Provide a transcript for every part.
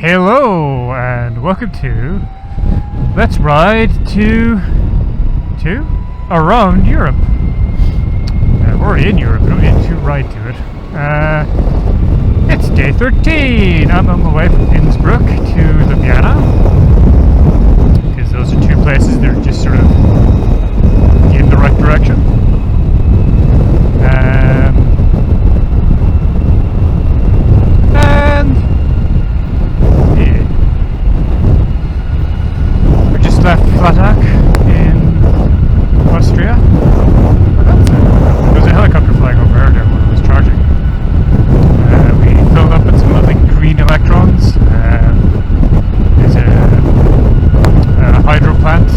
Hello and welcome to Let's Ride to Around Europe. We're already in Europe, we don't need to ride to it. It's day 13. I'm on my way from Innsbruck to Ljubljana, because those are two places that are just sort of in the right direction. Left Flattach in Austria. There was a helicopter flying overhead there when I was charging. We filled up with some lovely green electrons. There's a hydro plant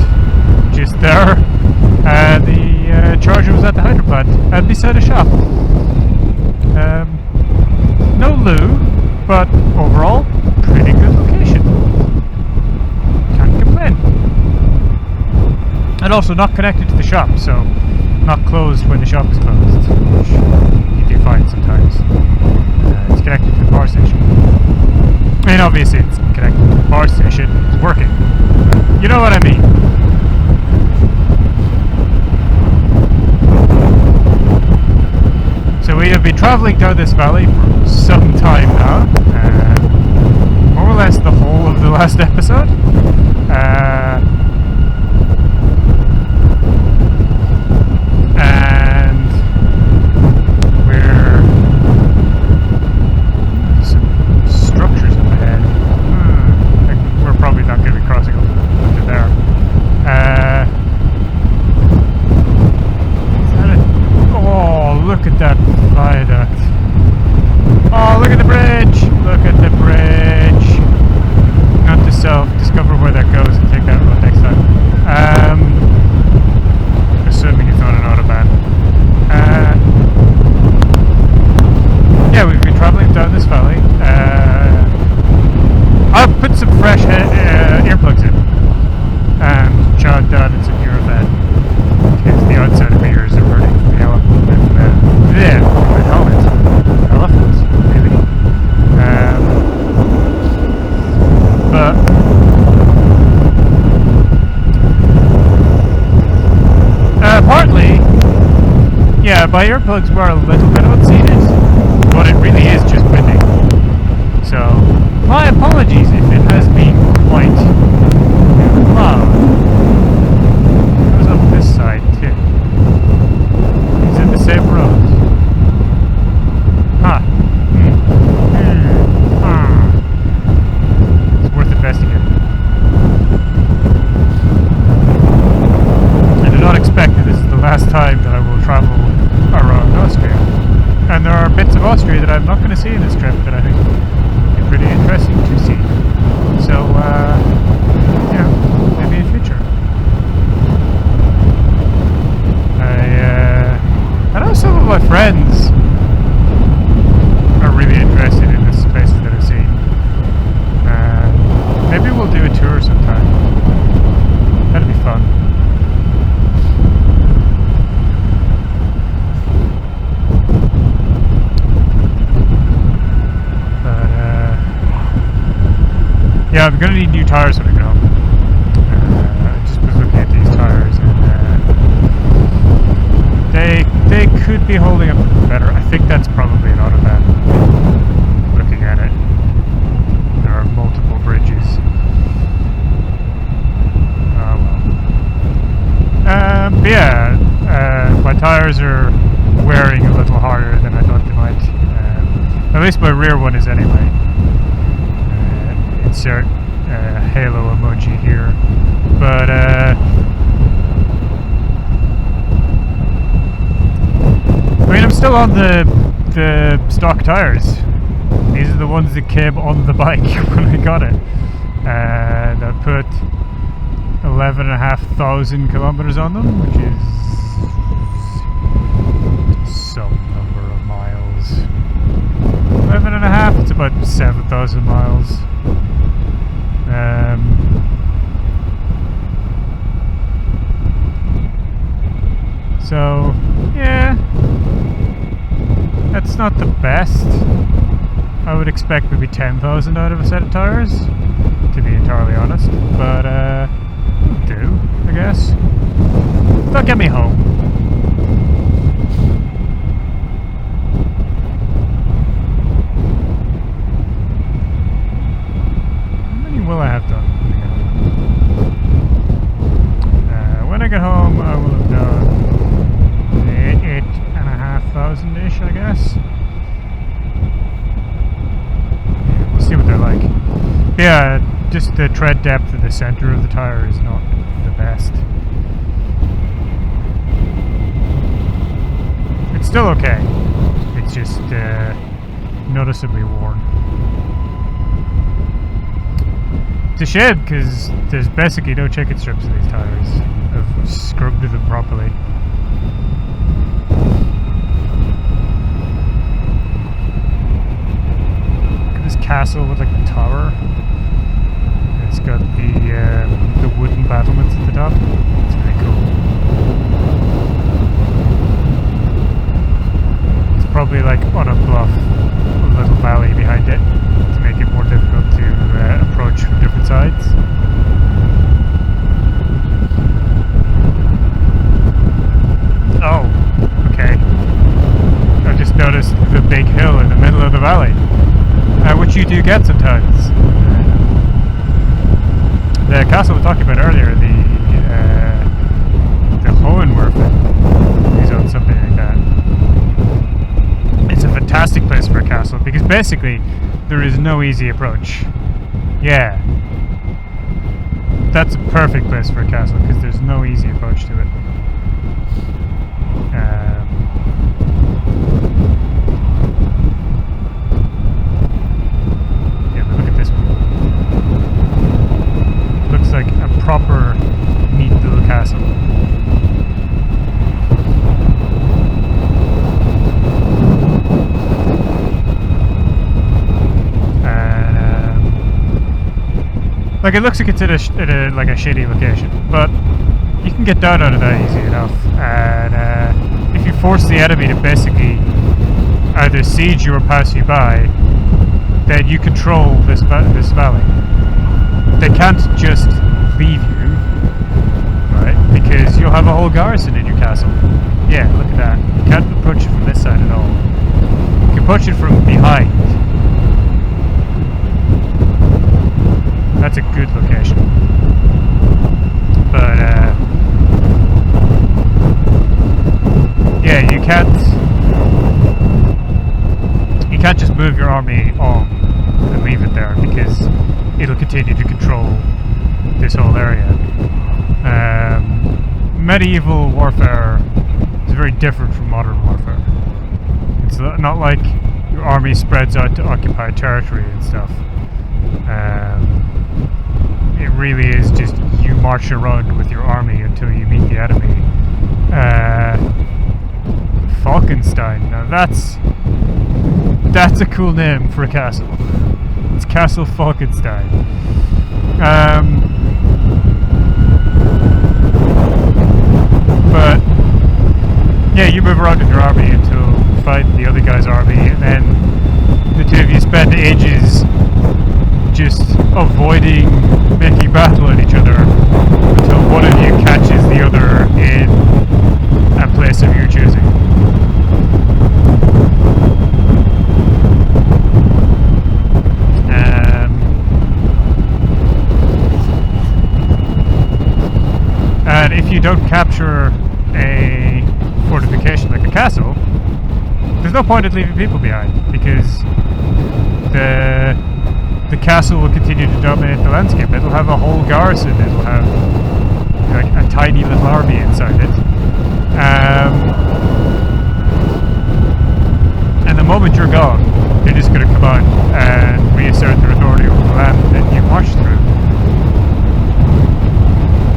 just there. The charger was at the hydro plant and beside a shop. No loo, but overall, pretty good location. Can't complain. And also not connected to the shop, so not closed when the shop is closed, which you do find sometimes. It's connected to the power station. I mean, obviously it's connected to the power station, it's working. You know what I mean. So we have been travelling down this valley for some time now, more or less the whole of the last episode. My earplugs were a little bit unseated, but it really is just windy. So, my apologies if it has been quite loud. It goes up this side too. It's in the same road. Huh. It's worth investigating. I did not expect that this is the last time that I will travel around Austria. And there are bits of Austria that I'm not going to see in this trip that I think would be pretty interesting to see. So, yeah, maybe in future. I know some of my friends are really interested in this places that I've seen. Maybe we'll do a tour sometime. That'd be fun. Yeah, I'm gonna need new tires when I get home. I just was looking at these tires, and they could be holding up better. I think that's probably an autobahn. Looking at it, there are multiple bridges. Oh well. But yeah, my tires are wearing a little harder than I thought they might. At least my rear one is anyway. Insert halo emoji here, but I mean, I'm still on the stock tires. These are the ones that came on the bike when I got it, and I put 11,500 kilometers on them, which is some number of miles. 11.5, it's about 7,000 miles. So, yeah, that's not the best, I would expect maybe 10,000 out of a set of tires, to be entirely honest. But do, I guess. They'll get me home. How many will I have done? When I get home, I will have done 8,500-ish, I guess. Yeah, we'll see what they're like. Yeah, just the tread depth in the center of the tire is not the best. It's still okay. It's just noticeably worn. It's a shame because there's basically no chicken strips in these tires. I've scrubbed them properly. Look at this castle with like the tower. It's got the wooden battlements at the top. It's pretty cool. It's probably like on a bluff, a little valley behind it to make it more difficult to approach from different sides. Oh, okay. I just noticed the big hill in the middle of the valley, which you do get sometimes. The castle we talked about earlier, the Hohenwerfen, is on something like that. It's a fantastic place for a castle because basically there is no easy approach. Yeah, that's a perfect place for a castle because there's no easy approach to it. Yeah, but look at this one. Looks like a proper neat little castle. Like it looks like it's at a like a shitty location, but you can get down out of that easy enough. And if you force the enemy to basically either siege you or pass you by, then you control this valley. They can't just leave you, right? Because you'll have a whole garrison in your castle. Yeah, look at that. You can't approach it from this side at all. You can approach it from behind. That's a good location. But yeah, you can't just move your army on and leave it there because it'll continue to control this whole area. Medieval warfare is very different from modern warfare. It's not like your army spreads out to occupy territory and stuff. It really is just you march around with your army until you meet the enemy. Falkenstein. Now that's a cool name for a castle. It's Castle Falkenstein. But yeah, you move around with your army until you fight the other guy's army, and then the two of you spend ages just avoiding making battle at each other until one of you catches the other in a place of your choosing. And if you don't capture a fortification like a castle, there's no point in leaving people behind because the castle will continue to dominate the landscape. It'll have a whole garrison. It'll have like a tiny little army inside it. And the moment you're gone, they're just going to come out and reassert their authority over the land that you marched through.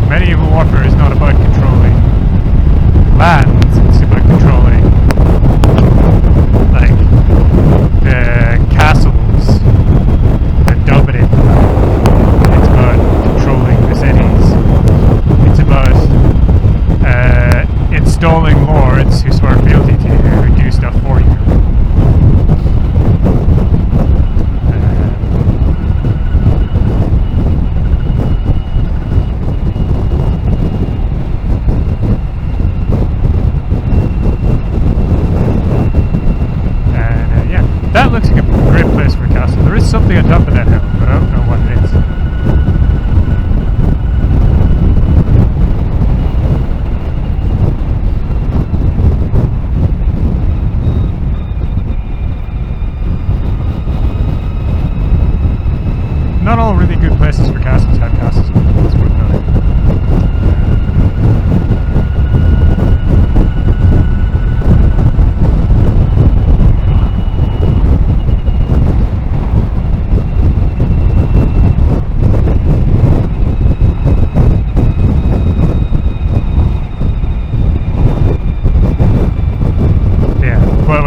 Medieval warfare is not about controlling lands, it's about controlling like the castles that dominate the land. It's about controlling the cities. It's about installing lords who swear fealty to you, who do stuff for you. not all really good places for castles have castles. It's worth noting.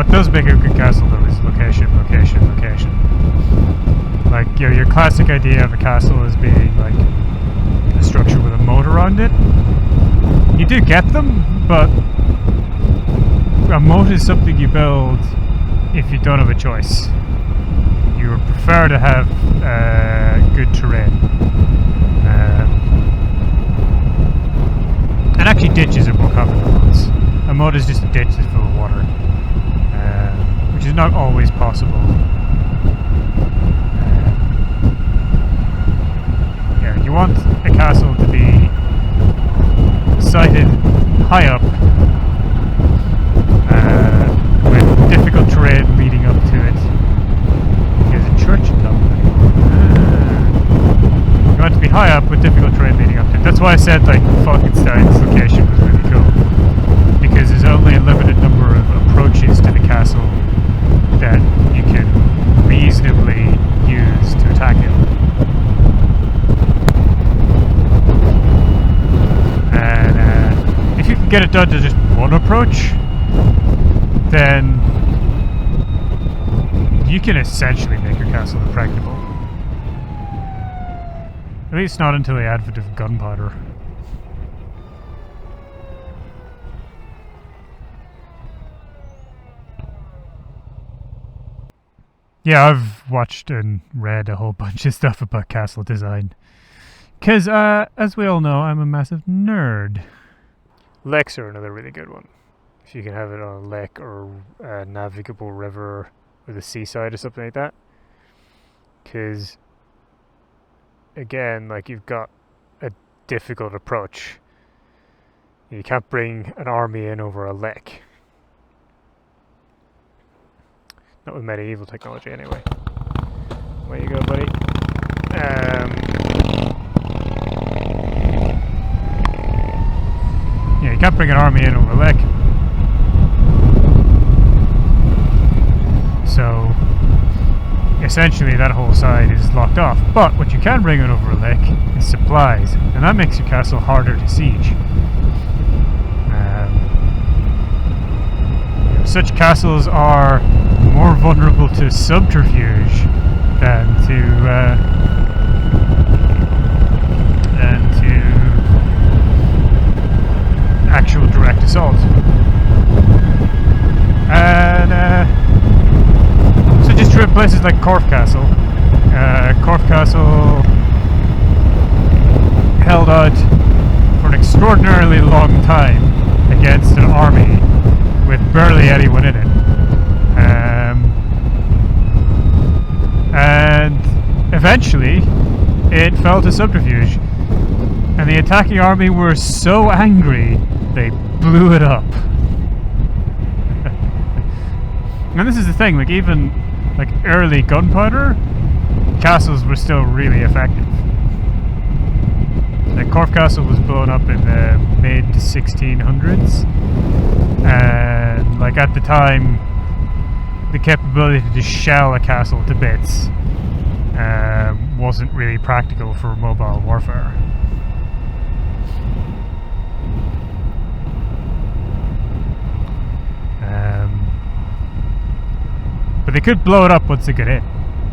Does make a good castle though is location. Like, you know, your classic idea of a castle as being like a structure with a moat around it. You do get them, but a moat is something you build if you don't have a choice. You would prefer to have good terrain. And actually ditches are more common than moats. A moat is just a ditch that's full of water. Which is not always possible. Yeah, you want a castle to be sited high up, with difficult terrain leading up to it. There's a church in Dublin. You want it to be high up with difficult terrain leading up to it. That's why I said like Falkenstein's location was really cool, because there's only a limited number of approaches to the castle that you can reasonably use to attack him. And if you can get it done to just one approach, then you can essentially make your castle impregnable. At least not until the advent of gunpowder. Yeah, I've watched and read a whole bunch of stuff about castle design. Because, as we all know, I'm a massive nerd. Lakes are another really good one. If you can have it on a lake or a navigable river or the seaside or something like that. Because, again, like, you've got a difficult approach. You can't bring an army in over a lake. Not with medieval technology, anyway. Where you go, buddy? Yeah, you can't bring an army in over a lake. So, essentially, that whole side is locked off. But what you can bring in over a lake is supplies, and that makes your castle harder to siege. Such castles are more vulnerable to subterfuge than to actual direct assault. And so just true places like Corfe Castle. Corfe Castle held out for an extraordinarily long time against an army with barely anyone in it. And eventually it fell to subterfuge, and the attacking army were so angry they blew it up. And this is the thing, like even like early gunpowder, castles were still really effective. Like Corfe Castle was blown up in the mid 1600s, and like at the time the capability to just shell a castle to bits wasn't really practical for mobile warfare. But they could blow it up once they got in.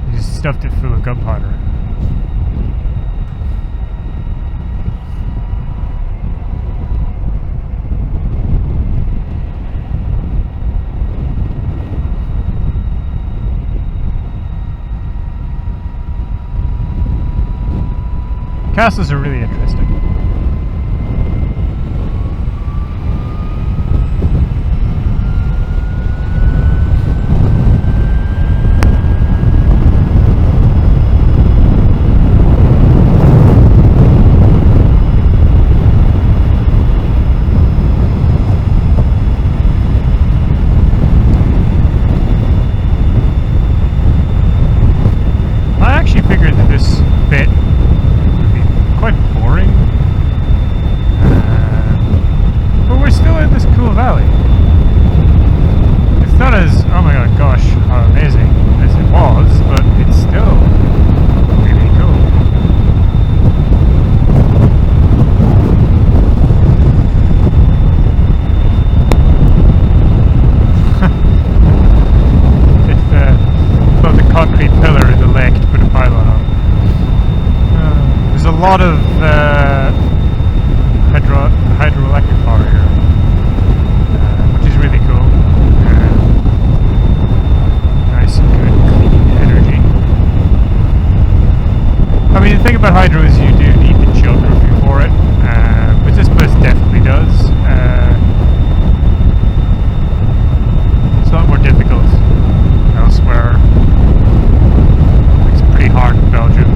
They just stuffed it full of gunpowder. Castles are really interesting. I actually figured that this lot of hydroelectric power here, which is really cool. Nice and good, clean energy. I mean, the thing about hydro is you do need the geography for it, but this place definitely does. It's a lot more difficult elsewhere. It's pretty hard in Belgium.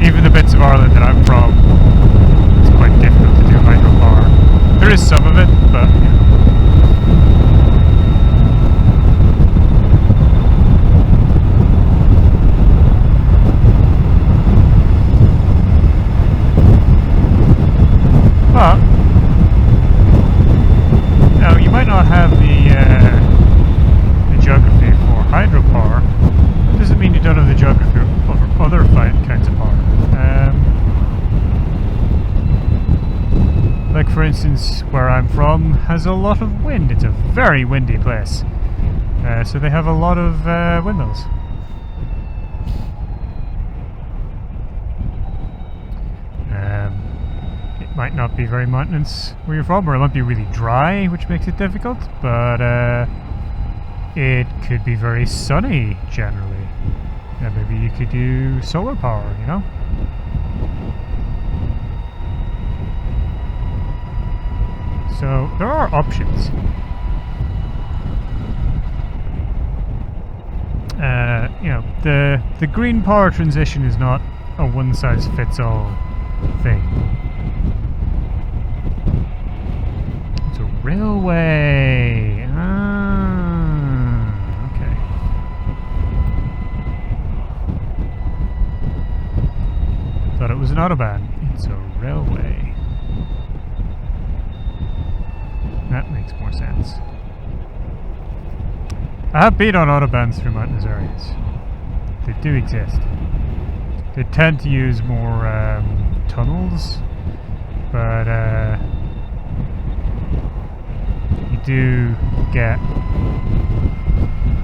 Even the bits of Ireland that I'm from, it's quite difficult to do hydropower. There is some of it, but you know. But now you might not have the geography for hydropower. Doesn't mean you don't have the geography of other kinds of power. Like for instance, where I'm from has a lot of wind. It's a very windy place, so they have a lot of windmills. It might not be very mountainous where you're from, or it might be really dry, which makes it difficult, but it could be very sunny generally. Maybe you could do solar power, you know? So there are options. You know, the green power transition is not a one-size-fits-all thing. It's a railway. Okay. Thought it was an autobahn. It's a railway. That makes more sense. I have been on autobahns through mountainous areas. They do exist. They tend to use more tunnels, but you do get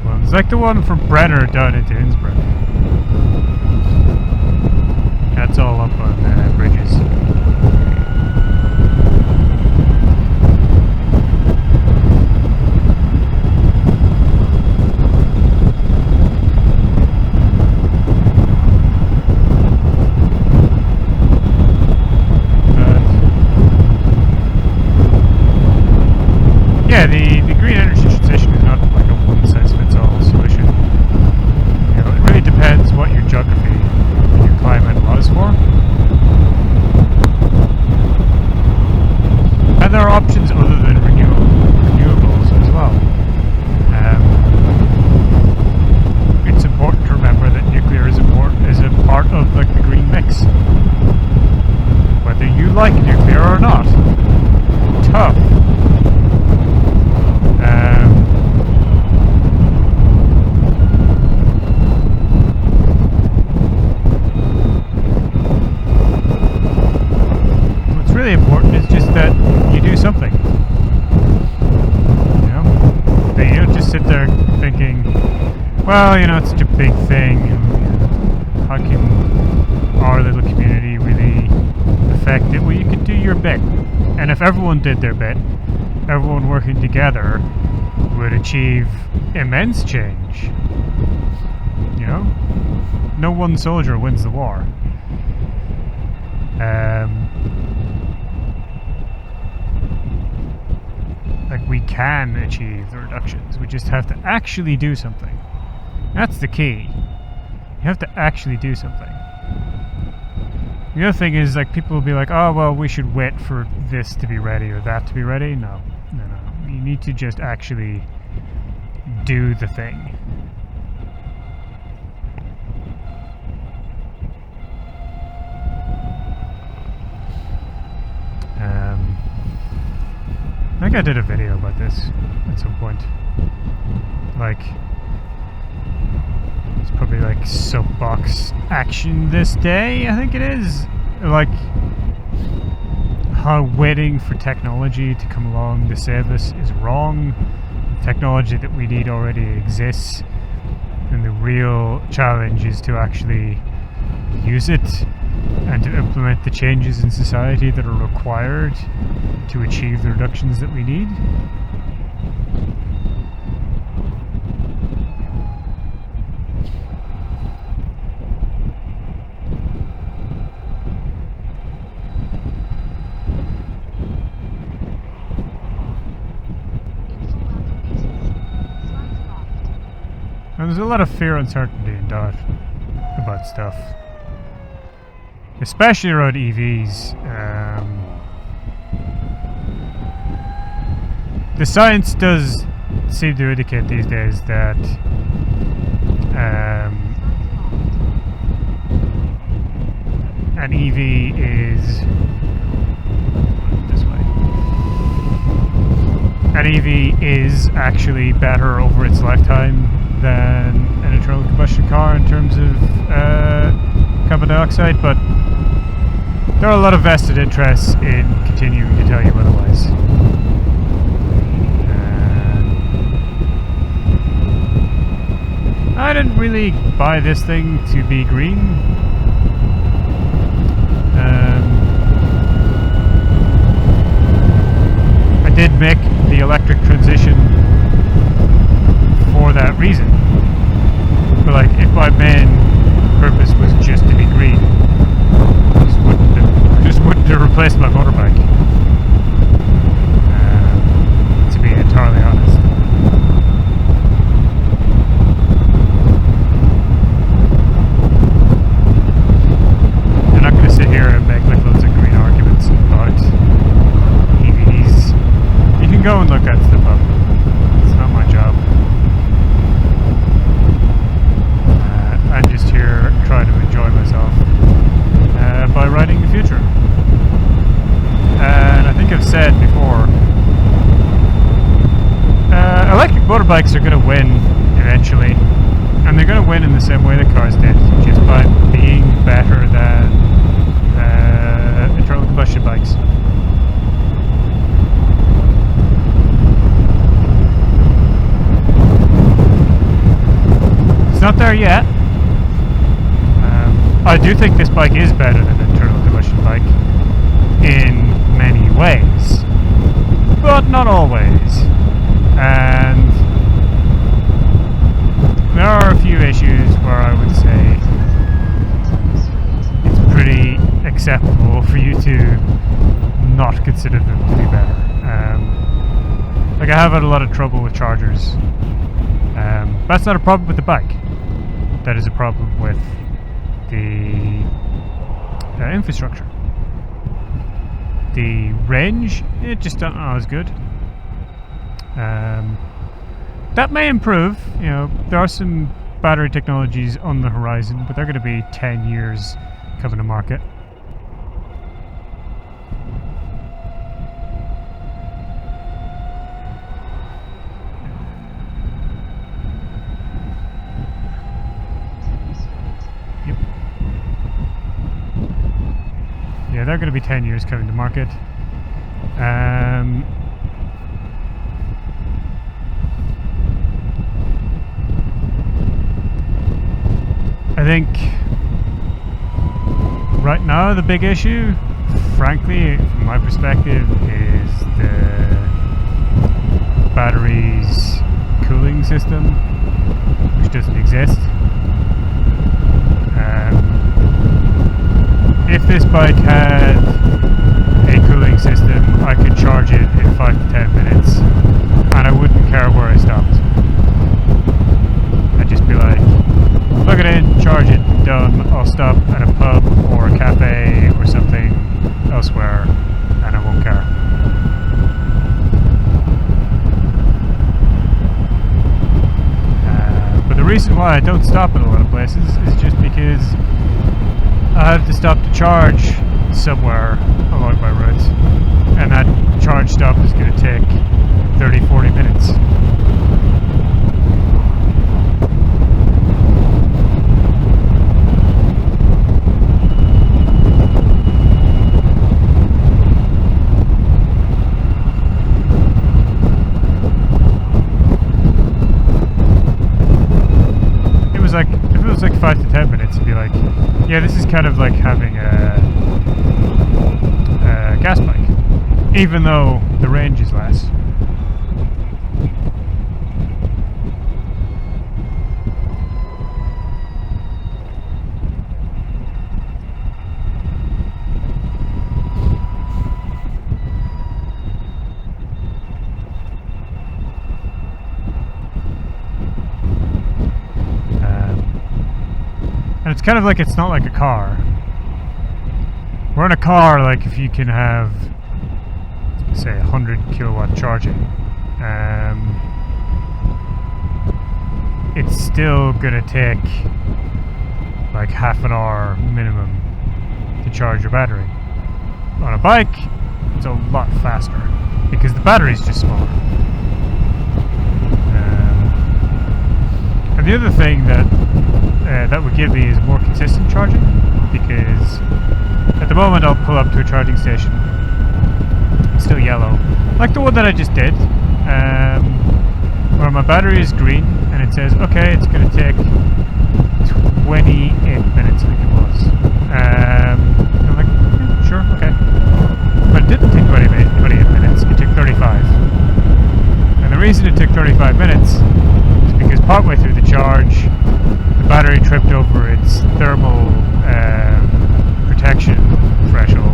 ones like the one from Brenner down into Innsbruck. That's all up on bridges. Yeah, the green energy transition is not like a one-size-fits-all solution. You know, it really depends what your geography and your climate allows for. And there are options other than renewables as well. It's important to remember that nuclear is a part of like the green mix. Whether you like nuclear or not. Tough. What's really important is just that you do something. You know? That you don't just sit there thinking, well, you know, it's such a big thing, and how can our little community really affect it? Well, you could do your bit. And if everyone did their bit, everyone working together would achieve immense change. You know? No one soldier wins the war. Like, we can achieve the reductions. We just have to actually do something. That's the key. You have to actually do something. The other thing is, like, people will be like, oh, well, we should wait for this to be ready or that to be ready. No. You need to just actually do the thing. I think I did a video about this at some point. Like, it's probably like soapbox action this day, I think it is. Like, how waiting for technology to come along to save us is wrong. The technology that we need already exists, and the real challenge is to actually use it and to implement the changes in society that are required to achieve the reductions that we need. And there's a lot of fear, uncertainty, and doubt about stuff, especially around EVs. The science does seem to indicate these days that an EV is this way. An EV is actually better over its lifetime than an internal combustion car in terms of carbon dioxide, but there are a lot of vested interests in continuing to tell you otherwise. I didn't really buy this thing to be green. I did make the electric transition for that reason. But like, if my main purpose was just to be green, I just wouldn't have replaced my motorbike. To be entirely honest. I'm not going to sit here and make like loads of green arguments about EVs. You can go and look that stuff up. It's not my job. I'm just here trying to enjoy myself by riding the future. And I think I've said before, electric motorbikes are going to win eventually, and they're going to win in the same way that cars did, just by being better than internal combustion bikes. It's not there yet. I do think this bike is better than an internal combustion bike in many ways, but not always. And there are a few issues where I would say it's pretty acceptable for you to not consider them to be better. Like, I have had a lot of trouble with chargers. That's not a problem with the bike. That is a problem with the infrastructure. The range, it just not as good. That may improve. You know, there are some battery technologies on the horizon, but they're going to be 10 years coming to market. Yeah, they're going to be 10 years coming to market. I think right now the big issue, frankly, from my perspective, is the battery's cooling system, which doesn't exist. If this bike had a cooling system, I could charge it in 5 to 10 minutes, and I wouldn't care where I stopped. I'd just be like, plug it in, charge it, done. I'll stop at a pub or a cafe or something elsewhere, and I won't care. But the reason why I don't stop at a lot of places is just because I have to stop to charge somewhere along my route, and that charge stop is going to take 30-40 minutes. If it was like 5 to 10 minutes, minutes and be like, yeah, this is kind of like having a gas bike, even though the range is less. And it's kind of like, it's not like a car. We're in a car, like if you can have, say, 100 kilowatt charging, it's still gonna take like half an hour minimum to charge your battery. On a bike, it's a lot faster because the battery's just smaller. And the other thing that that would give me is more consistent charging, because at the moment I'll pull up to a charging station, it's still yellow, like the one that I just did, where my battery is green and it says, okay, it's going to take 28 minutes, I think it was. I'm like, yeah, sure, okay. But it didn't take 28 minutes, it took 35. And the reason it took 35 minutes is because partway through the charge, the battery tripped over its thermal protection threshold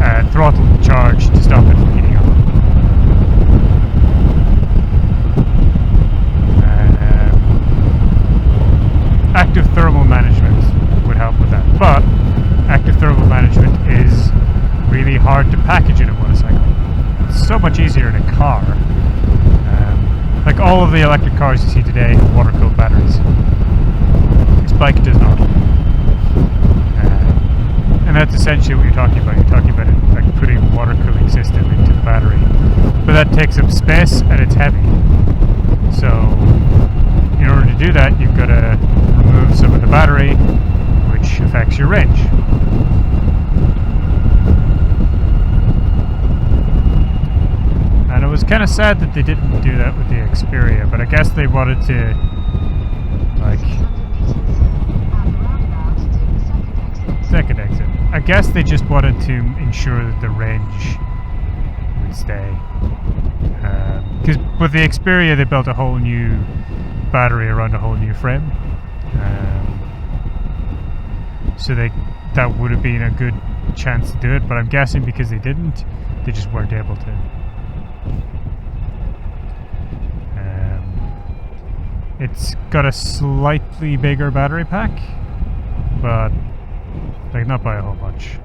and throttled the charge to stop it from heating up. Active thermal management would help with that, but active thermal management is really hard to package in a motorcycle. It's so much easier in a car. Like all of the electric cars you see today have water-cooled batteries. This bike does not. And that's essentially what you're talking about. You're talking about like putting a water cooling system into the battery. But that takes up space and it's heavy. So in order to do that, you've got to remove some of the battery, which affects your range. And it was kind of sad that they didn't do that with the Xperia, but I guess they wanted to, like, second exit. I guess they just wanted to ensure that the range would stay. Because with the Xperia, they built a whole new battery around a whole new frame. So that would have been a good chance to do it, but I'm guessing because they didn't, they just weren't able to. It's got a slightly bigger battery pack, but like not by a whole bunch.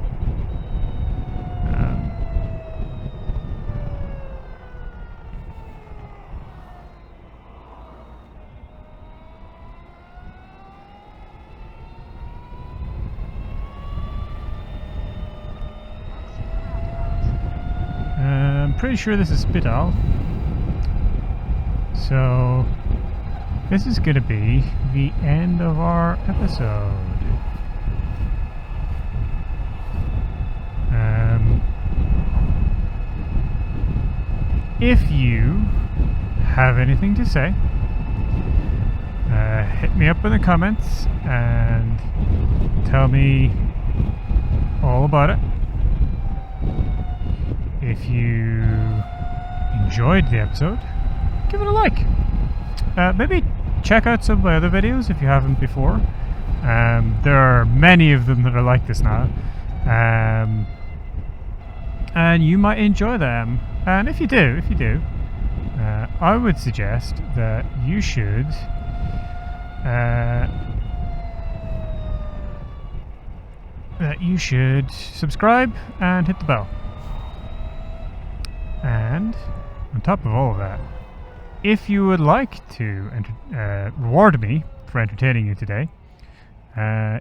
I'm pretty sure this is Spittal. So this is going to be the end of our episode. If you have anything to say, hit me up in the comments and tell me all about it. If you enjoyed the episode, give it a like. Maybe check out some of my other videos if you haven't before. There are many of them that are like this now, and you might enjoy them. And if you do, I would suggest that you should subscribe and hit the bell. And on top of all of that, if you would like to reward me for entertaining you today,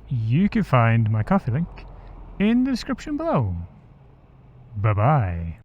you can find my coffee link in the description below. Bye-bye.